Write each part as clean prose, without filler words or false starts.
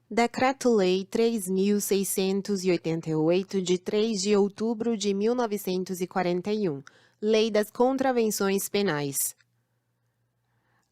Decreto-Lei 3.688, de 3 de outubro de 1941, Lei das Contravenções Penais.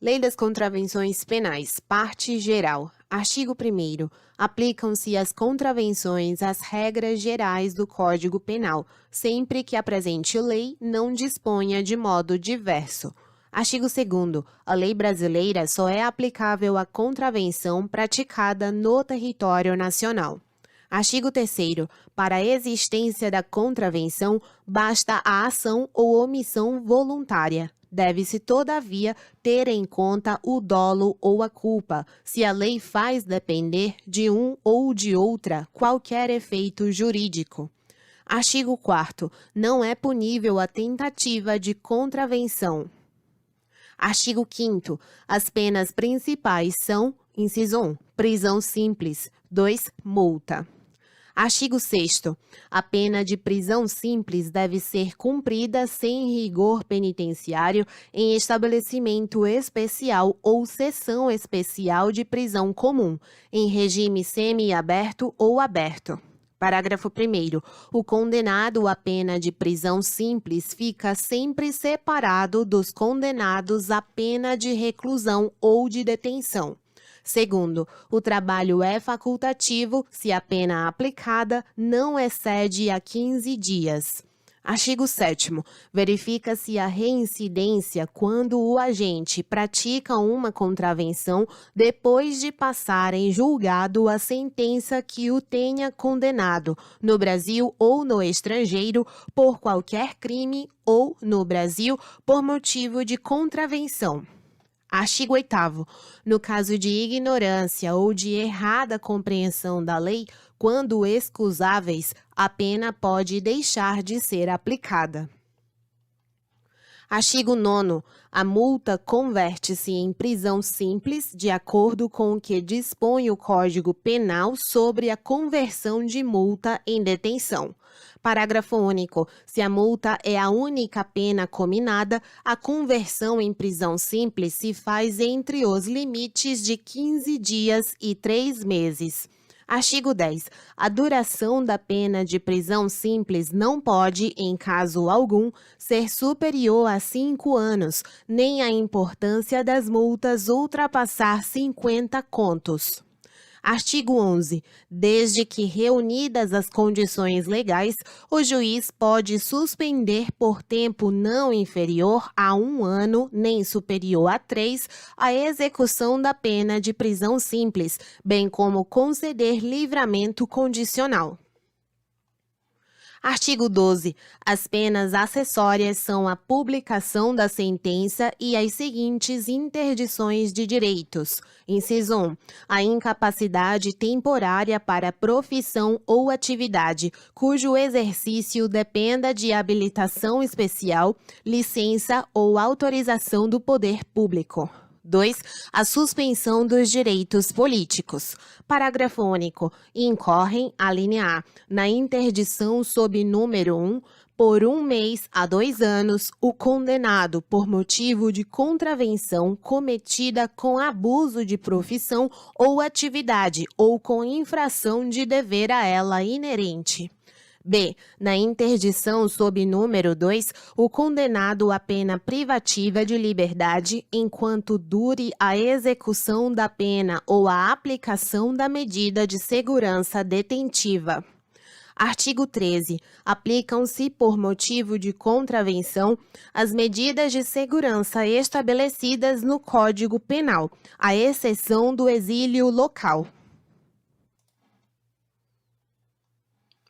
Lei das Contravenções Penais, parte geral. Artigo 1º. Aplicam-se as contravenções às regras gerais do Código Penal, sempre que a presente lei não disponha de modo diverso. Artigo 2º. A lei brasileira só é aplicável à contravenção praticada no território nacional. Artigo 3º. Para a existência da contravenção, basta a ação ou omissão voluntária. Deve-se, todavia, ter em conta o dolo ou a culpa, se a lei faz depender de um ou de outra qualquer efeito jurídico. Artigo 4º. Não é punível a tentativa de contravenção. Artigo 5º. As penas principais são, inciso 1, prisão simples, 2, multa. Artigo 6º. A pena de prisão simples deve ser cumprida sem rigor penitenciário em estabelecimento especial ou seção especial de prisão comum, em regime semiaberto ou aberto. Parágrafo 1º. O condenado à pena de prisão simples fica sempre separado dos condenados à pena de reclusão ou de detenção. Segundo, o trabalho é facultativo se a pena aplicada não excede a 15 dias. Artigo 7º. Verifica-se a reincidência quando o agente pratica uma contravenção depois de passar em julgado a sentença que o tenha condenado, no Brasil ou no estrangeiro, por qualquer crime ou, no Brasil, por motivo de contravenção. Artigo 8º. No caso de ignorância ou de errada compreensão da lei, quando excusáveis, a pena pode deixar de ser aplicada. Artigo 9º. A multa converte-se em prisão simples, de acordo com o que dispõe o Código Penal sobre a conversão de multa em detenção. Parágrafo único. Se a multa é a única pena cominada, a conversão em prisão simples se faz entre os limites de 15 dias e 3 meses. Artigo 10. A duração da pena de prisão simples não pode, em caso algum, ser superior a 5 anos, nem a importância das multas ultrapassar 50 contos. Artigo 11. Desde que reunidas as condições legais, o juiz pode suspender por tempo não inferior a 1 ano, nem superior a 3, a execução da pena de prisão simples, bem como conceder livramento condicional. Artigo 12. As penas acessórias são a publicação da sentença e as seguintes interdições de direitos. Inciso 1. A incapacidade temporária para profissão ou atividade, cujo exercício dependa de habilitação especial, licença ou autorização do poder público. 2. A suspensão dos direitos políticos. Parágrafo único. Incorrem, alínea A, na interdição sob número 1, por 1 mês a 2 anos, o condenado por motivo de contravenção cometida com abuso de profissão ou atividade ou com infração de dever a ela inerente. B. Na interdição sob número 2, o condenado à pena privativa de liberdade enquanto dure a execução da pena ou a aplicação da medida de segurança detentiva. Artigo 13. Aplicam-se, por motivo de contravenção, as medidas de segurança estabelecidas no Código Penal, à exceção do exílio local.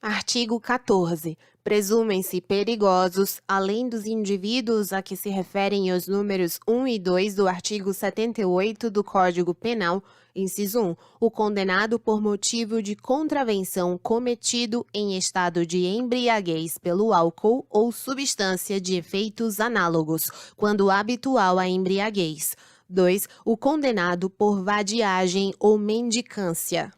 Artigo 14. Presumem-se perigosos, além dos indivíduos a que se referem os números 1 e 2 do artigo 78 do Código Penal, inciso 1, o condenado por motivo de contravenção cometido em estado de embriaguez pelo álcool ou substância de efeitos análogos, quando habitual a embriaguez. 2. O condenado por vadiagem ou mendicância.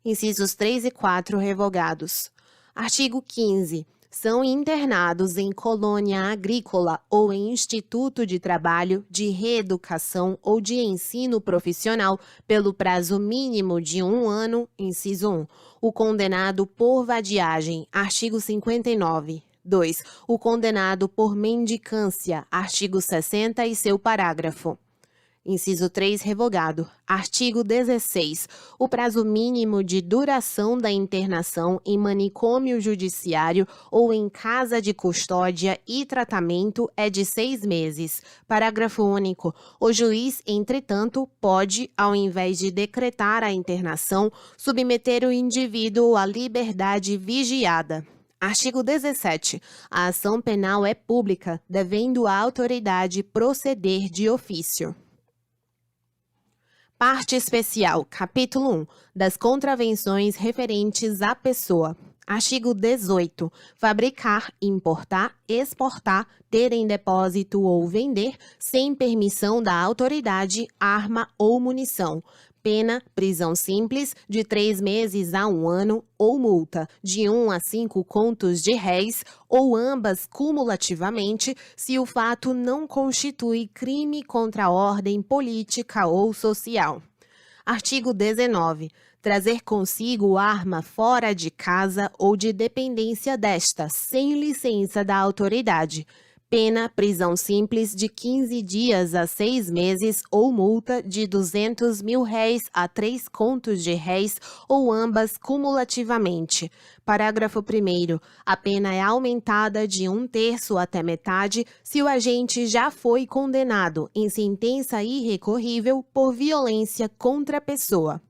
Incisos 3 e 4 revogados. Artigo 15. são internados em colônia agrícola ou em instituto de trabalho, de reeducação ou de ensino profissional pelo prazo mínimo de 1 ano, inciso 1, o condenado por vadiagem, artigo 59. 2. O condenado por mendicância, artigo 60 e seu parágrafo. Inciso 3, revogado. Artigo 16. O prazo mínimo de duração da internação em manicômio judiciário ou em casa de custódia e tratamento é de 6 meses. Parágrafo único. O juiz, entretanto, pode, ao invés de decretar a internação, submeter o indivíduo à liberdade vigiada. Artigo 17. A ação penal é pública, devendo a autoridade proceder de ofício. Parte especial, capítulo 1, das contravenções referentes à pessoa. Artigo 18. Fabricar, importar, exportar, ter em depósito ou vender, sem permissão da autoridade, arma ou munição. Pena, prisão simples, de 3 meses a 1 ano, ou multa, de 1 a 5 contos de réis, ou ambas cumulativamente, se o fato não constitui crime contra a ordem política ou social. Artigo 19. Trazer consigo arma fora de casa ou de dependência desta, sem licença da autoridade. Pena, prisão simples de 15 dias a 6 meses ou multa de 200 mil réis a 3 contos de réis ou ambas cumulativamente. Parágrafo 1º. A pena é aumentada de 1/3 até metade se o agente já foi condenado em sentença irrecorrível por violência contra a pessoa.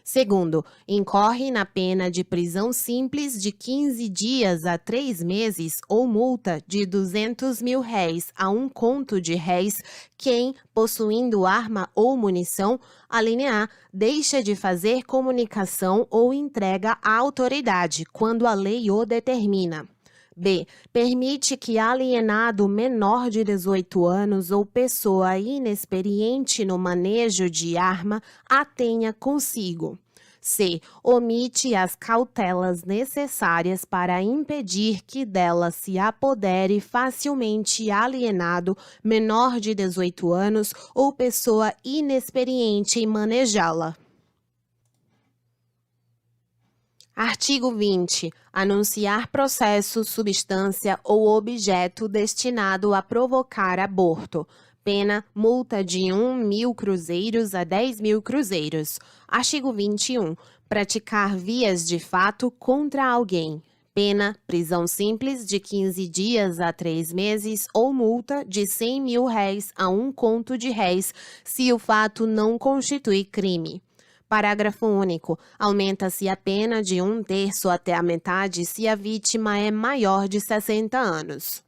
Segundo, incorre na pena de prisão simples de 15 dias a 3 meses ou multa de 200 mil réis a 1 conto de réis quem, possuindo arma ou munição, alínea A, deixa de fazer comunicação ou entrega à autoridade, quando a lei o determina. B. Permite que alienado menor de 18 anos ou pessoa inexperiente no manejo de arma a tenha consigo. C. Omite as cautelas necessárias para impedir que dela se apodere facilmente alienado menor de 18 anos ou pessoa inexperiente em manejá-la. Artigo 20. Anunciar processo, substância ou objeto destinado a provocar aborto. Pena, multa de 1.000 cruzeiros a 10.000 cruzeiros. Artigo 21. Praticar vias de fato contra alguém. Pena, prisão simples de 15 dias a 3 meses ou multa de 100 mil réis a 1 conto de réis, se o fato não constitui crime. Parágrafo único. Aumenta-se a pena de 1/3 até a metade se a vítima é maior de 60 anos.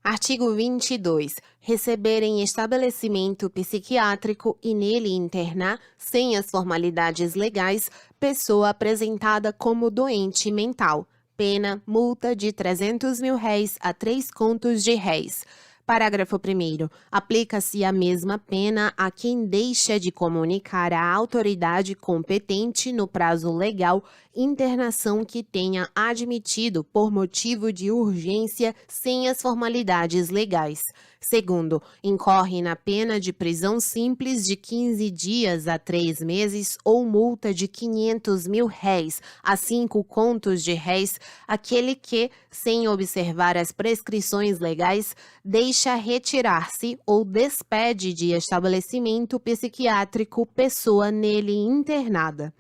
Artigo 22. Receber em estabelecimento psiquiátrico e nele internar, sem as formalidades legais, pessoa apresentada como doente mental. Pena, multa de 300 mil réis a 3 contos de réis. Parágrafo 1º. Aplica-se a mesma pena a quem deixa de comunicar à autoridade competente no prazo legal internação que tenha admitido por motivo de urgência sem as formalidades legais. Segundo, incorre na pena de prisão simples de 15 dias a 3 meses ou multa de 500 mil réis a 5 contos de réis aquele que, sem observar as prescrições legais, deixa retirar-se ou despede de estabelecimento psiquiátrico pessoa nele internada.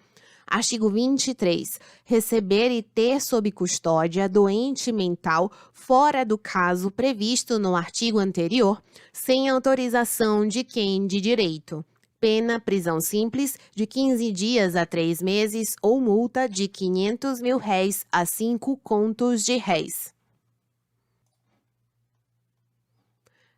Artigo 23. Receber e ter sob custódia doente mental fora do caso previsto no artigo anterior, sem autorização de quem de direito. Pena, prisão simples, de 15 dias a 3 meses ou multa de 500 mil réis a 5 contos de réis.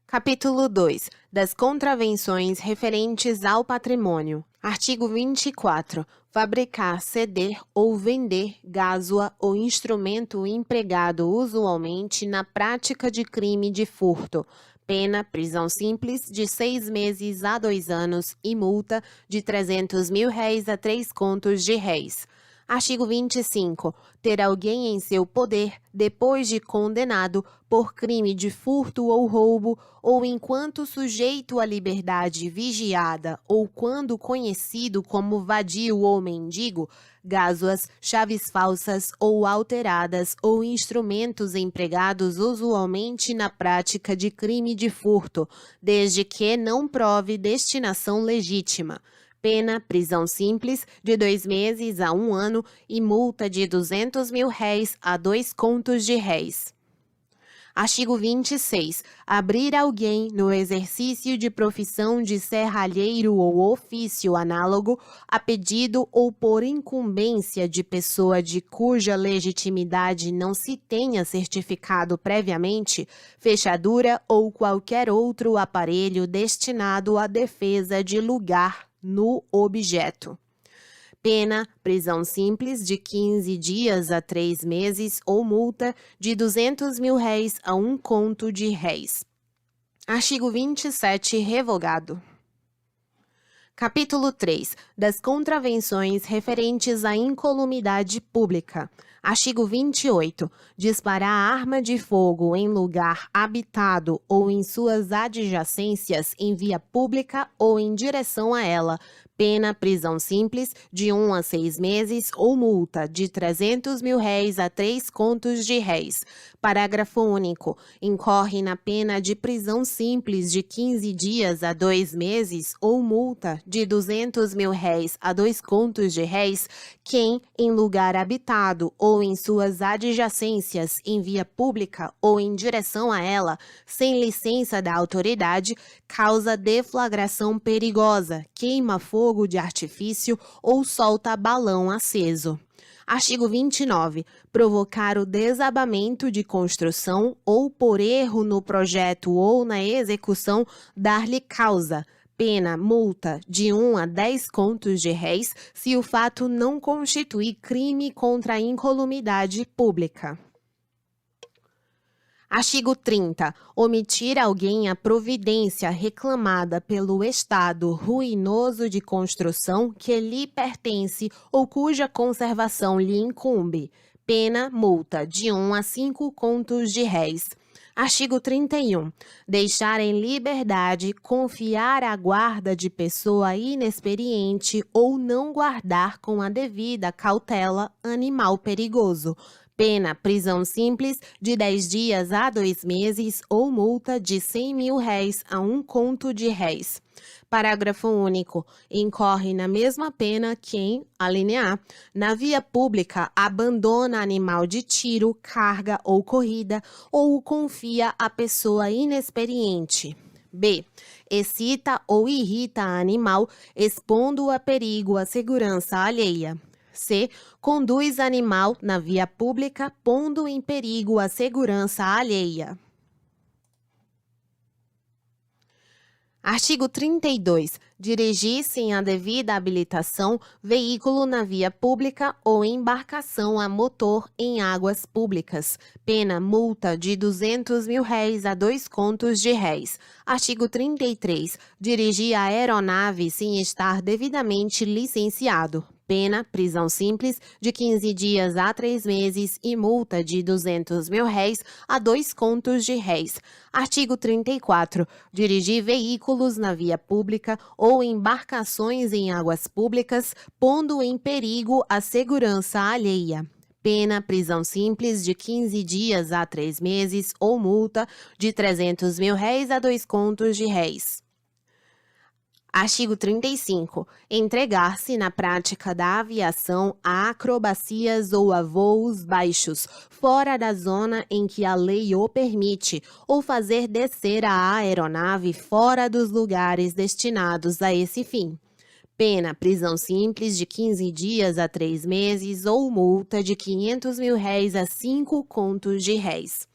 Capítulo 2. Das contravenções referentes ao patrimônio. Artigo 24. Fabricar, ceder ou vender gásua ou instrumento empregado usualmente na prática de crime de furto. Pena, prisão simples, de 6 meses a 2 anos e multa de 300 mil réis a 3 contos de réis. Artigo 25. Ter alguém em seu poder, depois de condenado, por crime de furto ou roubo, ou enquanto sujeito à liberdade vigiada, ou quando conhecido como vadio ou mendigo, gázuas, chaves falsas ou alteradas, ou instrumentos empregados usualmente na prática de crime de furto, desde que não prove destinação legítima. Pena, prisão simples, de 2 meses a 1 ano e multa de R$ 200.000 a 2 contos de réis. Artigo 26. Abrir alguém no exercício de profissão de serralheiro ou ofício análogo, a pedido ou por incumbência de pessoa de cuja legitimidade não se tenha certificado previamente, fechadura ou qualquer outro aparelho destinado à defesa de lugar no objeto. Pena, prisão simples de 15 dias a 3 meses ou multa de R$ 200.000 a 1 conto de réis. Artigo 27, revogado. Capítulo 3. Das contravenções referentes à incolumidade pública. Artigo 28. Disparar arma de fogo em lugar habitado ou em suas adjacências em via pública ou em direção a ela. Pena, prisão simples, de 1 a 6 meses ou multa de R$ 300.000 a 3 contos de réis. Parágrafo único. Incorre na pena de prisão simples de 15 dias a 2 meses ou multa de R$ 200.000 a 2 contos de réis quem, em lugar habitado ou em suas adjacências, em via pública ou em direção a ela, sem licença da autoridade, causa deflagração perigosa, queima fogo de artifício ou solta balão aceso. Artigo 29. Provocar o desabamento de construção ou por erro no projeto ou na execução, dar-lhe causa. Pena, multa de 1 a 10 contos de réis se o fato não constituir crime contra a incolumidade pública. Artigo 30. Omitir alguém a providência reclamada pelo estado ruinoso de construção que lhe pertence ou cuja conservação lhe incumbe. Pena, multa de 1 a 5 contos de réis. Artigo 31. Deixar em liberdade, confiar à guarda de pessoa inexperiente ou não guardar com a devida cautela animal perigoso. Pena, prisão simples, de 10 dias a 2 meses ou multa de R$ 100.000 a 1 conto de réis. Parágrafo único. Incorre na mesma pena quem, alínea A, na via pública abandona animal de tiro, carga ou corrida ou o confia a pessoa inexperiente. B. Excita ou irrita animal, expondo-o a perigo à segurança alheia. C. Conduz animal na via pública, pondo em perigo a segurança alheia. Artigo 32. Dirigir sem a devida habilitação veículo na via pública ou embarcação a motor em águas públicas. Pena, multa de R$ 200.000 a 2 contos de réis. Artigo 33. Dirigir a aeronave sem estar devidamente licenciado. Pena, prisão simples, de 15 dias a 3 meses e multa de R$ 200.000 a 2 contos de réis. Artigo 34. Dirigir veículos na via pública ou embarcações em águas públicas, pondo em perigo a segurança alheia. Pena, prisão simples, de 15 dias a 3 meses ou multa de R$ 300.000 a 2 contos de réis. Artigo 35. Entregar-se na prática da aviação a acrobacias ou a voos baixos, fora da zona em que a lei o permite, ou fazer descer a aeronave fora dos lugares destinados a esse fim. Pena, prisão simples de 15 dias a 3 meses ou multa de R$ 500.000 a 5 contos de réis.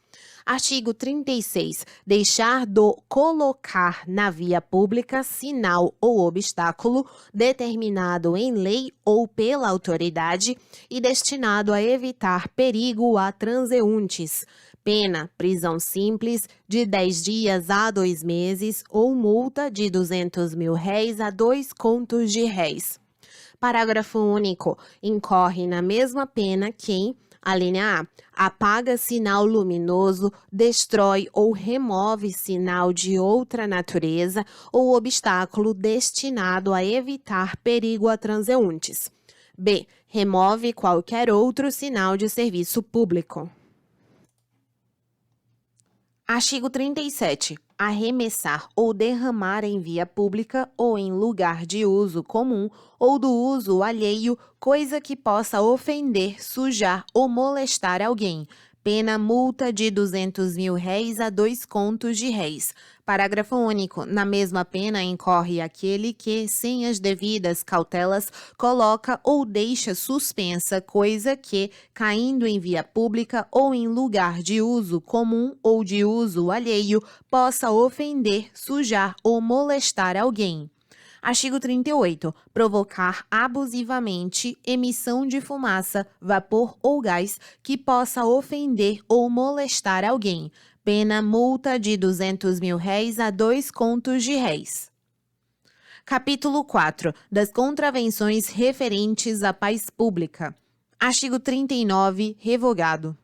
Artigo 36. Deixar do colocar na via pública sinal ou obstáculo determinado em lei ou pela autoridade e destinado a evitar perigo a transeuntes. Pena, prisão simples, de 10 dias a 2 meses ou multa de R$ 200.000 a 2 contos de réis. Parágrafo único. Incorre na mesma pena quem, alínea A, apaga sinal luminoso, destrói ou remove sinal de outra natureza ou obstáculo destinado a evitar perigo a transeuntes. B. Remove qualquer outro sinal de serviço público. Artigo 37. Arremessar ou derramar em via pública ou em lugar de uso comum ou do uso alheio coisa que possa ofender, sujar ou molestar alguém. Pena multa de R$ 200.000 a 2 contos de réis. Parágrafo único. Na mesma pena incorre aquele que, sem as devidas cautelas, coloca ou deixa suspensa coisa que, caindo em via pública ou em lugar de uso comum ou de uso alheio, possa ofender, sujar ou molestar alguém. Artigo 38. Provocar abusivamente emissão de fumaça, vapor ou gás que possa ofender ou molestar alguém. Pena multa de R$ 200.000 a 2 contos de réis. Capítulo 4. Das contravenções referentes à paz pública. Artigo 39. Revogado.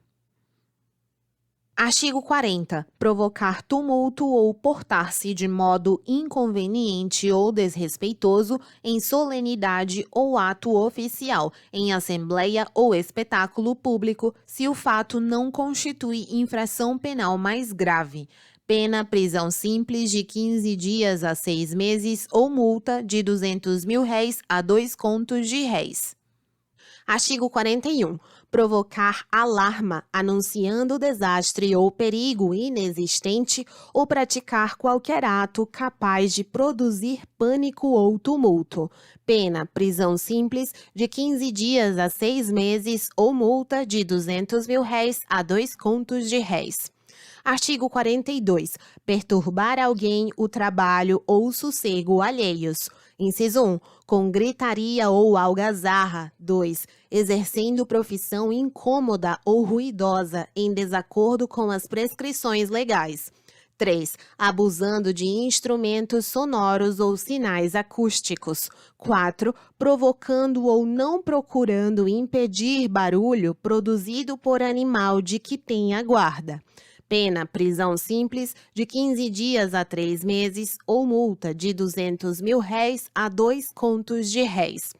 Artigo 40. Provocar tumulto ou portar-se de modo inconveniente ou desrespeitoso em solenidade ou ato oficial, em assembleia ou espetáculo público, se o fato não constitui infração penal mais grave. Pena prisão simples de 15 dias a 6 meses ou multa de R$ 200.000 a 2 contos de réis. Artigo 41. Provocar alarma, anunciando desastre ou perigo inexistente ou praticar qualquer ato capaz de produzir pânico ou tumulto. Pena, prisão simples de 15 dias a 6 meses ou multa de R$ 200.000 a 2 contos de réis. Artigo 42. Perturbar alguém o trabalho ou sossego alheios. Inciso 1. Com gritaria ou algazarra. 2. Exercendo profissão incômoda ou ruidosa em desacordo com as prescrições legais. 3. Abusando de instrumentos sonoros ou sinais acústicos. 4. Provocando ou não procurando impedir barulho produzido por animal de que tenha guarda. Pena, prisão simples de 15 dias a 3 meses ou multa de R$ 200.000 a 2 contos de réis.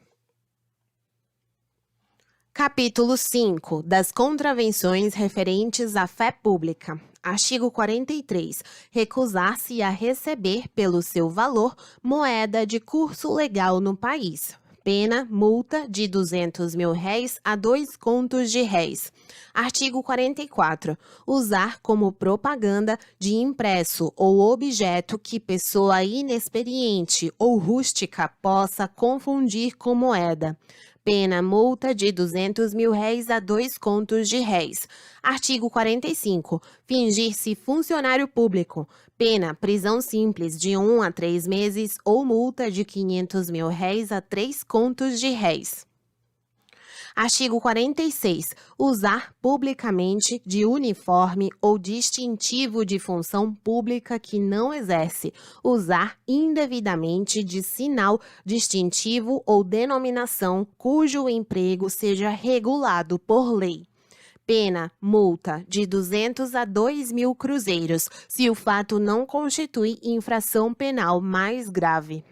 Capítulo 5. Das contravenções referentes à fé pública. Artigo 43. Recusar-se a receber pelo seu valor moeda de curso legal no país. Pena, multa de R$ 200.000 a 2 contos de réis. Artigo 44. Usar como propaganda de impresso ou objeto que pessoa inexperiente ou rústica possa confundir com moeda. Pena, multa de R$ 200.000 a 2 contos de réis. Artigo 45. Fingir-se funcionário público. Pena, prisão simples de 1 a 3 meses ou multa de R$ 500.000 a 3 contos de réis. Artigo 46. Usar publicamente de uniforme ou distintivo de função pública que não exerce. Usar indevidamente de sinal, distintivo ou denominação cujo emprego seja regulado por lei. Pena, multa de 200 a 2.000 cruzeiros, se o fato não constitui infração penal mais grave.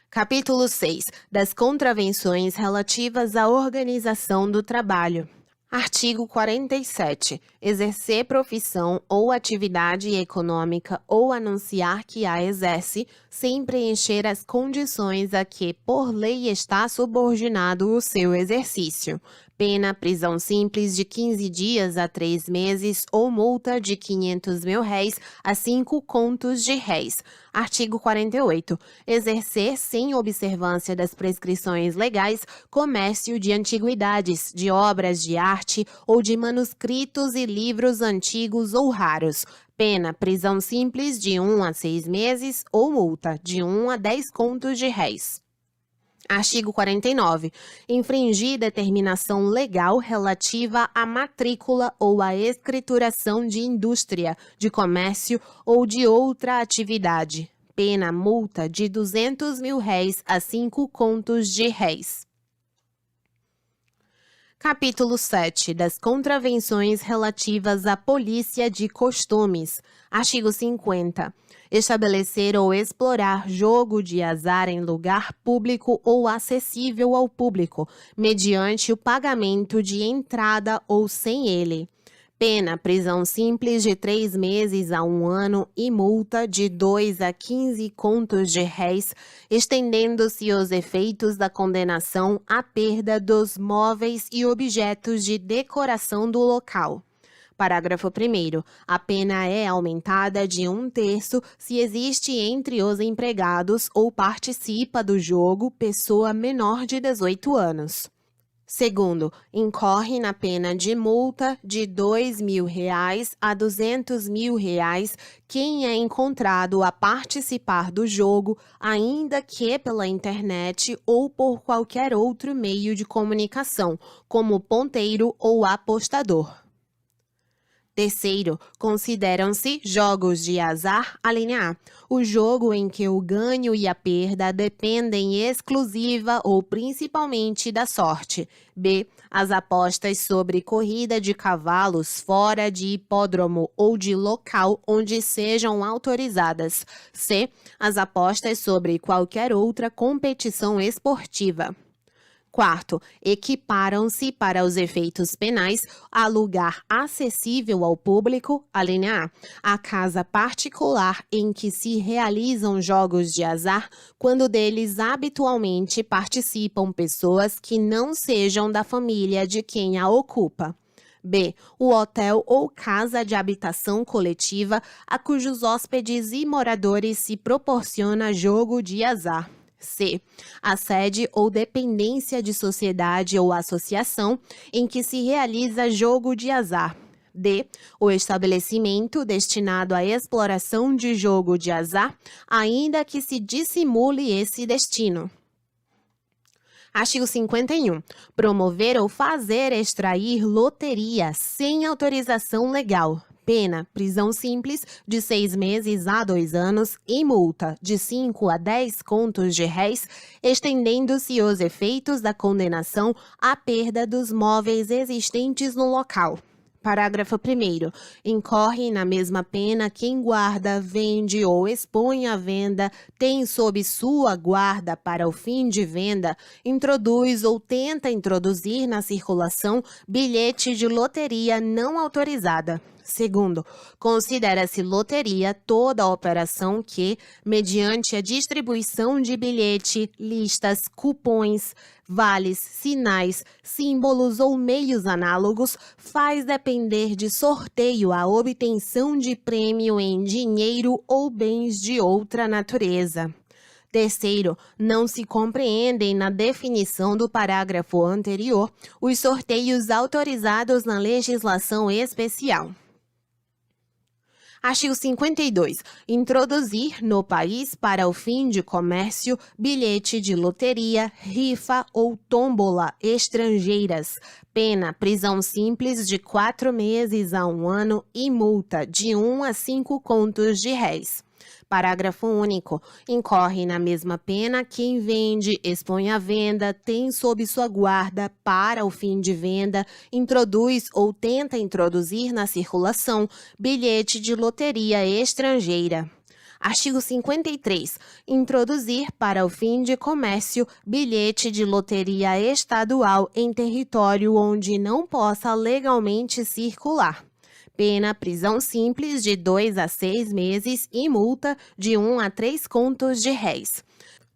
Capítulo 6. Das contravenções relativas à organização do trabalho. Artigo 47. Exercer profissão ou atividade econômica ou anunciar que a exerce, sem preencher as condições a que por lei está subordinado o seu exercício. Pena, prisão simples de 15 dias a 3 meses ou multa de R$ 500.000 a 5 contos de réis. Artigo 48. Exercer, sem observância das prescrições legais, comércio de antiguidades, de obras de arte ou de manuscritos e livros antigos ou raros. Pena, prisão simples de 1 a 6 meses ou multa de 1 a 10 contos de réis. Artigo 49. Infringir determinação legal relativa à matrícula ou à escrituração de indústria, de comércio ou de outra atividade. pena multa de R$ 200 mil a 5 contos de réis. Capítulo 7 das contravenções relativas à polícia de costumes. Artigo 50. Estabelecer ou explorar jogo de azar em lugar público ou acessível ao público, mediante o pagamento de entrada ou sem ele. Pena, prisão simples de 3 meses a 1 ano e multa de 2 a 15 contos de réis, estendendo-se os efeitos da condenação à perda dos móveis e objetos de decoração do local. Parágrafo 1º. A pena é aumentada de 1/3 se existe entre os empregados ou participa do jogo pessoa menor de 18 anos. Segundo, incorre na pena de multa de R$ 2 mil a R$ 200 mil quem é encontrado a participar do jogo, ainda que pela internet ou por qualquer outro meio de comunicação, como ponteiro ou apostador. Terceiro, consideram-se jogos de azar, alínea A, o jogo em que o ganho e a perda dependem exclusiva ou principalmente da sorte. B, as apostas sobre corrida de cavalos fora de hipódromo ou de local onde sejam autorizadas. C, as apostas sobre qualquer outra competição esportiva. Quarto, equiparam-se para os efeitos penais a lugar acessível ao público, alínea A, a casa particular em que se realizam jogos de azar, quando deles habitualmente participam pessoas que não sejam da família de quem a ocupa. B, o hotel ou casa de habitação coletiva a cujos hóspedes e moradores se proporciona jogo de azar. C, a sede ou dependência de sociedade ou associação em que se realiza jogo de azar. D, o estabelecimento destinado à exploração de jogo de azar, ainda que se dissimule esse destino. Artigo 51. Promover ou fazer extrair loteria sem autorização legal. Pena, prisão simples de 6 meses a 2 anos e multa de 5 a 10 contos de réis, estendendo-se os efeitos da condenação à perda dos móveis existentes no local. Parágrafo 1º. Incorre na mesma pena quem guarda, vende ou expõe à venda, tem sob sua guarda para o fim de venda, introduz ou tenta introduzir na circulação bilhete de loteria não autorizada. Segundo, considera-se loteria toda operação que, mediante a distribuição de bilhete, listas, cupons, vales, sinais, símbolos ou meios análogos, faz depender de sorteio a obtenção de prêmio em dinheiro ou bens de outra natureza. Terceiro, não se compreendem na definição do parágrafo anterior os sorteios autorizados na legislação especial. Artigo 52. Introduzir no país para o fim de comércio bilhete de loteria, rifa ou tômbola estrangeiras. Pena, prisão simples de 4 meses a 1 ano e multa de 1 a 5 contos de réis. Parágrafo único. Incorre na mesma pena quem vende, expõe à venda, tem sob sua guarda para o fim de venda, introduz ou tenta introduzir na circulação bilhete de loteria estrangeira. Artigo 53. Introduzir para o fim de comércio bilhete de loteria estadual em território onde não possa legalmente circular. Pena, prisão simples de 2 a 6 meses e multa de 1 a 3 contos de réis.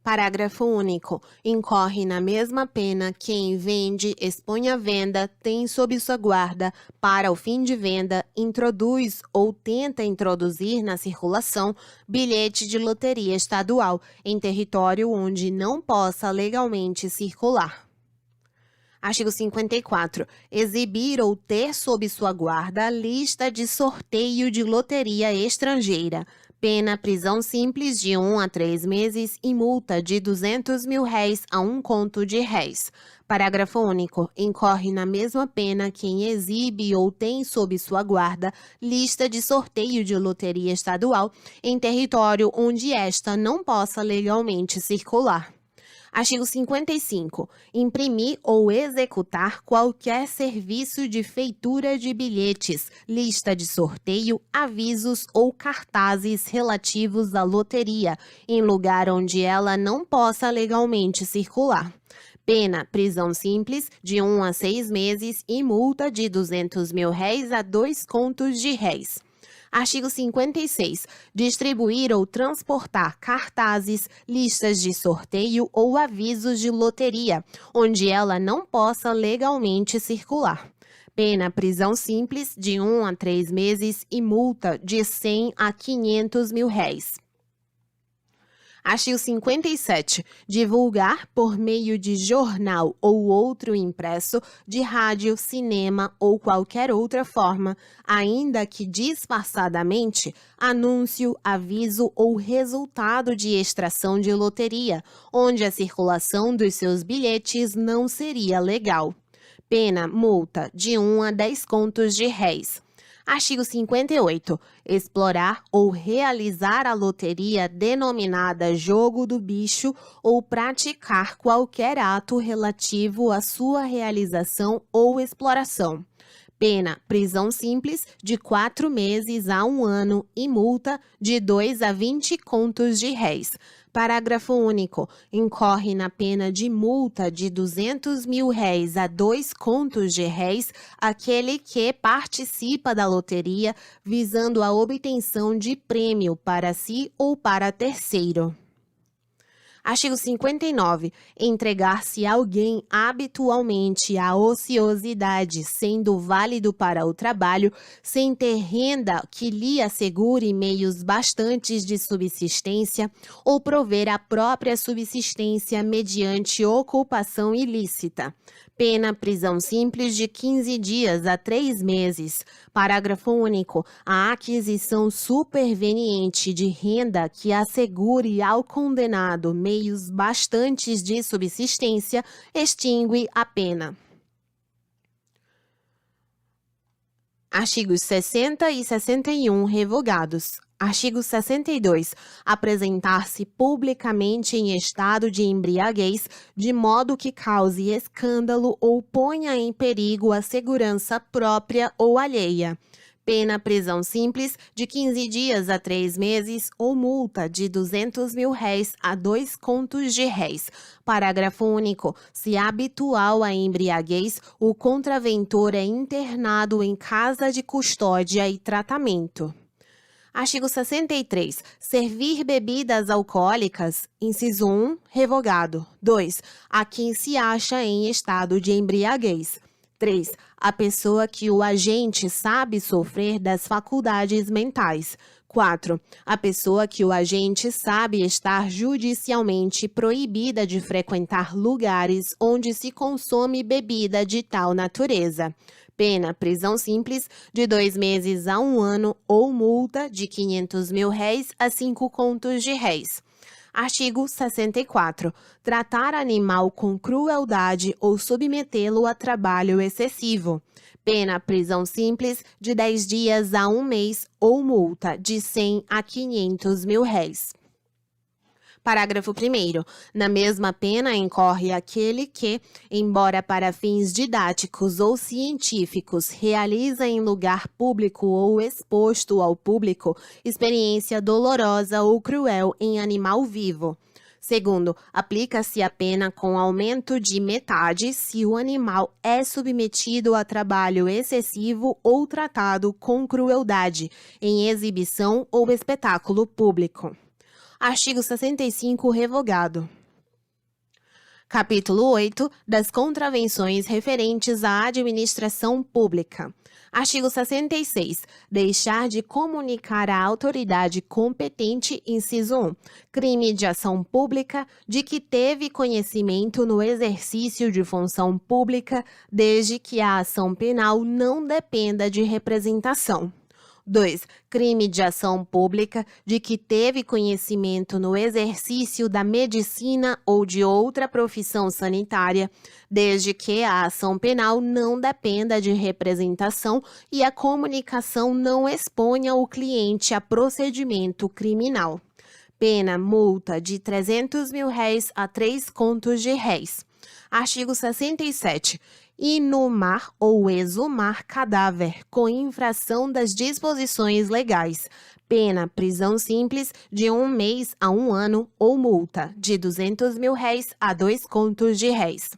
Parágrafo único. Incorre na mesma pena quem vende, expõe à venda, tem sob sua guarda, para o fim de venda, introduz ou tenta introduzir na circulação bilhete de loteria estadual em território onde não possa legalmente circular. Artigo 54. Exibir ou ter sob sua guarda lista de sorteio de loteria estrangeira. Pena prisão simples de 1 a 3 meses e multa de R$ 200 mil a 1 conto de réis. Parágrafo único. Incorre na mesma pena quem exibe ou tem sob sua guarda lista de sorteio de loteria estadual em território onde esta não possa legalmente circular. Artigo 55. Imprimir ou executar qualquer serviço de feitura de bilhetes, lista de sorteio, avisos ou cartazes relativos à loteria, em lugar onde ela não possa legalmente circular. Pena, prisão simples, de 1 a 6 meses e multa de R$ 200 mil a 2 contos de réis. Artigo 56. Distribuir ou transportar cartazes, listas de sorteio ou avisos de loteria, onde ela não possa legalmente circular. Pena, prisão simples, de 1 a 3 meses e multa de R$ 100 a R$ 500 mil. Artigo 57. Divulgar por meio de jornal ou outro impresso, de rádio, cinema ou qualquer outra forma, ainda que disfarçadamente, anúncio, aviso ou resultado de extração de loteria, onde a circulação dos seus bilhetes não seria legal. Pena, multa de 1 a 10 contos de réis. Artigo 58. Explorar ou realizar a loteria denominada jogo do bicho ou praticar qualquer ato relativo à sua realização ou exploração. Pena, prisão simples, de 4 meses a 1 ano e multa de 2 a 20 contos de réis. Parágrafo único. Incorre na pena de multa de R$ 200 mil a 2 contos de réis aquele que participa da loteria visando a obtenção de prêmio para si ou para terceiro. Artigo 59. Entregar-se alguém habitualmente à ociosidade, sendo válido para o trabalho, sem ter renda que lhe assegure meios bastantes de subsistência, ou prover a própria subsistência mediante ocupação ilícita. Pena, prisão simples de 15 dias a 3 meses. Parágrafo único. A aquisição superveniente de renda que assegure ao condenado meios bastantes de subsistência extingue a pena. Artigos 60 e 61 revogados. Artigo 62. Apresentar-se publicamente em estado de embriaguez, de modo que cause escândalo ou ponha em perigo a segurança própria ou alheia. Pena, prisão simples, de 15 dias a 3 meses ou multa de R$ 200 mil a 2 contos de réis. Parágrafo único. Se habitual a embriaguez, o contraventor é internado em casa de custódia e tratamento. Artigo 63. Servir bebidas alcoólicas, inciso 1, revogado. 2. A quem se acha em estado de embriaguez. 3. A pessoa que o agente sabe sofrer das faculdades mentais. 4. A pessoa que o agente sabe estar judicialmente proibida de frequentar lugares onde se consome bebida de tal natureza. Pena, prisão simples, de 2 meses a 1 ano ou multa de R$ 500 mil a 5 contos de réis. Artigo 64. Tratar animal com crueldade ou submetê-lo a trabalho excessivo. Pena, prisão simples, de 10 dias a 1 mês ou multa de R$ 100 a R$ 500 mil. Parágrafo 1º. Na mesma pena incorre aquele que, embora para fins didáticos ou científicos, realiza em lugar público ou exposto ao público experiência dolorosa ou cruel em animal vivo. Segundo, aplica-se a pena com aumento de metade se o animal é submetido a trabalho excessivo ou tratado com crueldade, em exibição ou espetáculo público. Artigo 65, revogado. Capítulo 8 das contravenções referentes à administração pública. Artigo 66. Deixar de comunicar à autoridade competente, inciso 1, crime de ação pública de que teve conhecimento no exercício de função pública, desde que a ação penal não dependa de representação. 2. Crime de ação pública de que teve conhecimento no exercício da medicina ou de outra profissão sanitária, desde que a ação penal não dependa de representação e a comunicação não exponha o cliente a procedimento criminal. Pena, multa de R$300 mil a 3 contos de réis. Artigo 67. Inumar ou exumar cadáver com infração das disposições legais. Pena, prisão simples de 1 mês a 1 ano ou multa de R$200 mil a 2 contos de réis.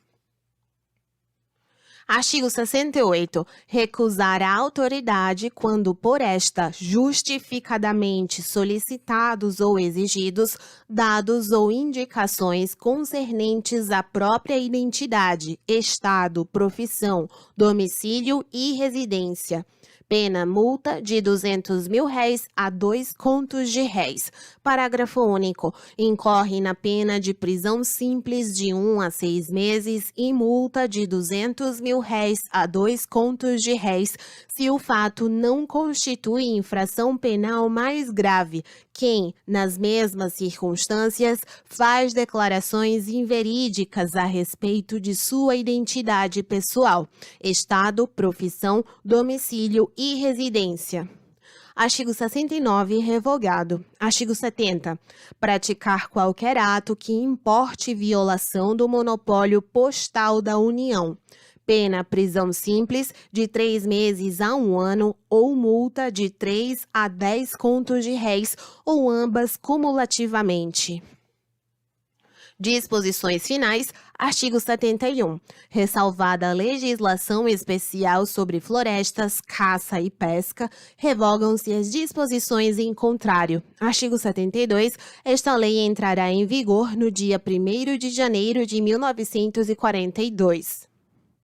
Artigo 68. Recusar a autoridade quando por esta justificadamente solicitados ou exigidos dados ou indicações concernentes à própria identidade, estado, profissão, domicílio e residência. Pena, multa de R$200 mil a 2 contos de réis. Parágrafo único. Incorre na pena de prisão simples de 1 a 6 meses e multa de R$200 mil a 2 contos de réis se o fato não constitui infração penal mais grave. Quem, nas mesmas circunstâncias, faz declarações inverídicas a respeito de sua identidade pessoal, estado, profissão, domicílio e residência. Artigo 69, revogado. Artigo 70. Praticar qualquer ato que importe violação do monopólio postal da União. Pena, prisão simples de 3 meses a 1 ano ou multa de 3 a 10 contos de réis ou ambas cumulativamente. Disposições finais. Artigo 71. Ressalvada a legislação especial sobre florestas, caça e pesca, revogam-se as disposições em contrário. Artigo 72. Esta lei entrará em vigor no dia 1º de janeiro de 1942.